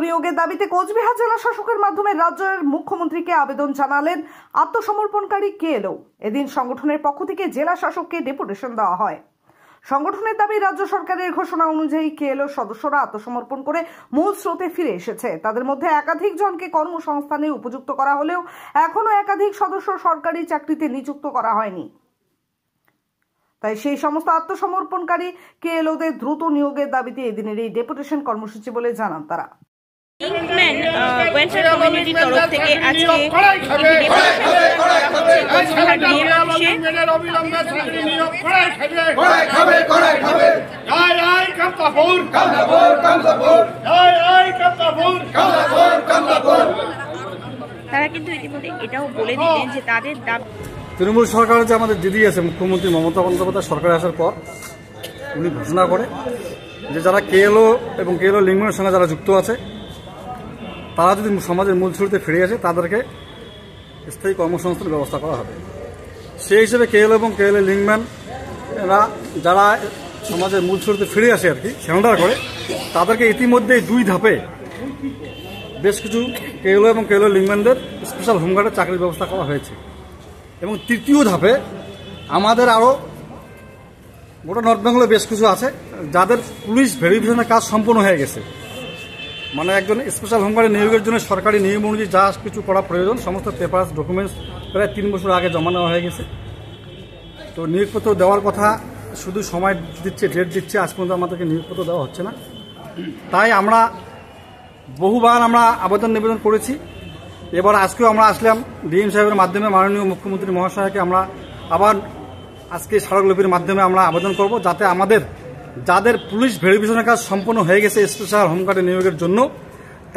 নিয়োগের দাবিতে কোচবিহার জেলা শাসকের মাধ্যমে রাজ্যের মুখ্যমন্ত্রীকে আবেদন জানালেন আত্মসমর্পণকারী কেএলও। এদিন সংগঠনের পক্ষ থেকে জেলা শাসককে ডেপুটেশন দেওয়া হয়। সংগঠনের দাবি, রাজ্য সরকারের ঘোষণা অনুযায়ী কেএলও সদস্যরা আত্মসমর্পণ করে মূল স্রোতে ফিরে এসেছে। তাদের মধ্যে একাধিক জনকে কর্মসংস্থানে উপযুক্ত করা হলেও এখনো একাধিক সদস্য সরকারি চাকরিতে নিযুক্ত করা হয়নি। তাই সেই সমস্ত আত্মসমর্পণকারী কেএলওদের দ্রুত নিয়োগের দাবিতে এদিনের এই ডেপুটেশন কর্মসূচি বলে জানান তারা। ওয়েলফেয়ার কমিউনিটির তরফ থেকে আজকে তারা কিন্তু ইতিমধ্যে এটাও বলে দিলেন যে তাদের দাবি তৃণমূল সরকারের যে আমাদের দিদি আছে মুখ্যমন্ত্রী মমতা বন্দ্যোপাধ্যায় সরকারে আসার পর উনি ঘোষণা করে যে যারা কেএলও এবং কেএলও লিঙ্গমের সঙ্গে যারা যুক্ত আছে তারা যদি সমাজের মূল স্রোতে ফিরে আসে তাদেরকে স্থায়ী কর্মসংস্থানের ব্যবস্থা করা হবে। সেই হিসেবে কেএলও এবং কেএলও লিঙ্গম্যানরা যারা সমাজের মূল স্রোতে ফিরে আসে আর কি সেন্ডার করে, তাদেরকে ইতিমধ্যেই 2 ধাপে বেশ কিছু কেএলও এবং কেএলও লিঙ্গম্যানদের স্পেশাল হোমগার্ডের চাকরির ব্যবস্থা করা হয়েছে এবং 3য় ধাপে আমাদের আরও গোটা নর্থ বেঙ্গলে বেশ কিছু আছে যাদের পুলিশ ভেরিফিকেশনের কাজ সম্পূর্ণ হয়ে গেছে। মানে একজন স্পেশাল হোমগার্ডে নিয়োগের জন্য সরকারি নিয়ম অনুযায়ী যা কিছু করা প্রয়োজন সমস্ত পেপারস ডকুমেন্টস প্রায় 3 বছর আগে জমা নেওয়া হয়ে গেছে। তো নিয়োগপত্র দেওয়ার কথা শুধু সময় দিচ্ছে, ডেট দিচ্ছে, আজ পর্যন্ত আমাদেরকে নিয়োগপত্র দেওয়া হচ্ছে না। তাই আমরা বহুবার আবেদন নিবেদন করেছি। এবার আজকেও আমরা আসলাম ডিএম সাহেবের মাধ্যমে মাননীয় মুখ্যমন্ত্রী মহাশয়কে আমরা আবার আজকে স্মারকলিপির মাধ্যমে আমরা আবেদন করব যাতে আমাদের যাদের পুলিশ ভেরিফিকেশনের কাজ সম্পন্ন হয়ে গেছে স্পেশাল হোমগার্ডে নিয়োগের জন্য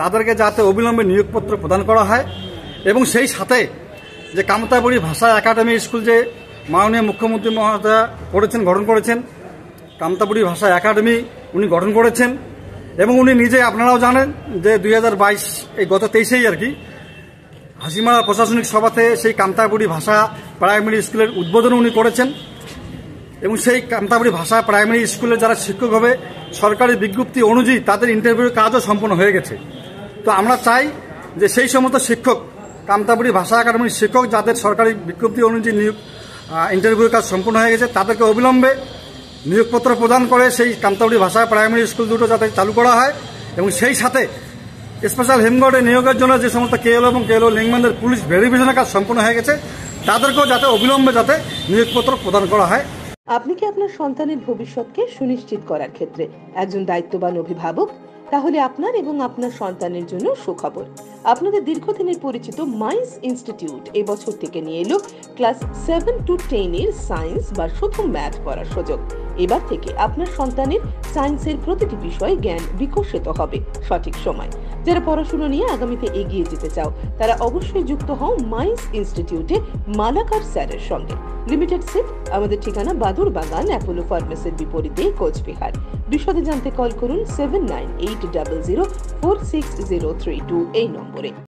তাদেরকে যাতে অবিলম্বে নিয়োগপত্র প্রদান করা হয় এবং সেই সাথে যে কামতাপুরী ভাষা একাডেমি স্কুল যে মাননীয় মুখ্যমন্ত্রী মহোদয় গঠন করেছেন, কামতাপুরী ভাষা একাডেমি উনি গঠন করেছেন এবং উনি নিজে আপনারাও জানেন যে 2022 এই গত 23 আর কি হাসিমারা প্রশাসনিক সভাতে সেই কামতাপুরী ভাষা প্রাইমারি স্কুলের উদ্বোধন উনি করেছেন এবং সেই কামতাপুরী ভাষা প্রাইমারি স্কুলে যারা শিক্ষক হবে সরকারি বিজ্ঞপ্তি অনুযায়ী তাদের ইন্টারভিউর কাজও সম্পন্ন হয়ে গেছে। তো আমরা চাই যে সেই সমস্ত শিক্ষক কামতাপুরী ভাষা একাডেমির শিক্ষক যাদের সরকারি বিজ্ঞপ্তি অনুযায়ী ইন্টারভিউর কাজ সম্পন্ন হয়ে গেছে তাদেরকে অবিলম্বে নিয়োগপত্র প্রদান করে সেই কামতাপুরী ভাষা প্রাইমারি স্কুল দুটো যাতে চালু করা হয় এবং সেই সাথে স্পেশাল হোমগার্ডে নিয়োগের জন্য যে সমস্ত কেএলও এবং কেএলও লিঙ্গম্যানদের পুলিশ ভেরিফিকেশনের কাজ সম্পন্ন হয়ে গেছে তাদেরকেও যাতে অবিলম্বে যাতে নিয়োগপত্র প্রদান করা হয়। আপনি কি আপনার সন্তানের ভবিষ্যৎকে সুনিশ্চিত করার ক্ষেত্রে একজন দায়িত্ববান অভিভাবক? তাহলে আপনার এবং আপনার সন্তানের জন্য সুখবর। আপনাদের দীর্ঘদিনের পরিচিত মাইন্স ইনস্টিটিউট এবছর থেকে নিয়ে এলো ক্লাস 7 to 10 এর সায়েন্স বা শুধু ম্যাথ পড়ার সুযোগ। এবার থেকে আপনার সন্তানের সায়েন্সের প্রতিটি বিষয়ে জ্ঞান বিকশিত হবে সঠিক সময়। যারা পড়াশোনা নিয়ে আগামীতে এগিয়ে যেতে চাও তারা অবশ্যই যুক্ত হও মাইন্স ইনস্টিটিউটে মালাকার স্যারের সঙ্গে। লিমিটেড সিট, আমাদের ঠিকানা বাদুর বাগান, অ্যাপোলো ফার্মেসির বিপরীতে, কোচবিহার। বিশদে জানতে কল করুন 7980046032 এই নম্বরে।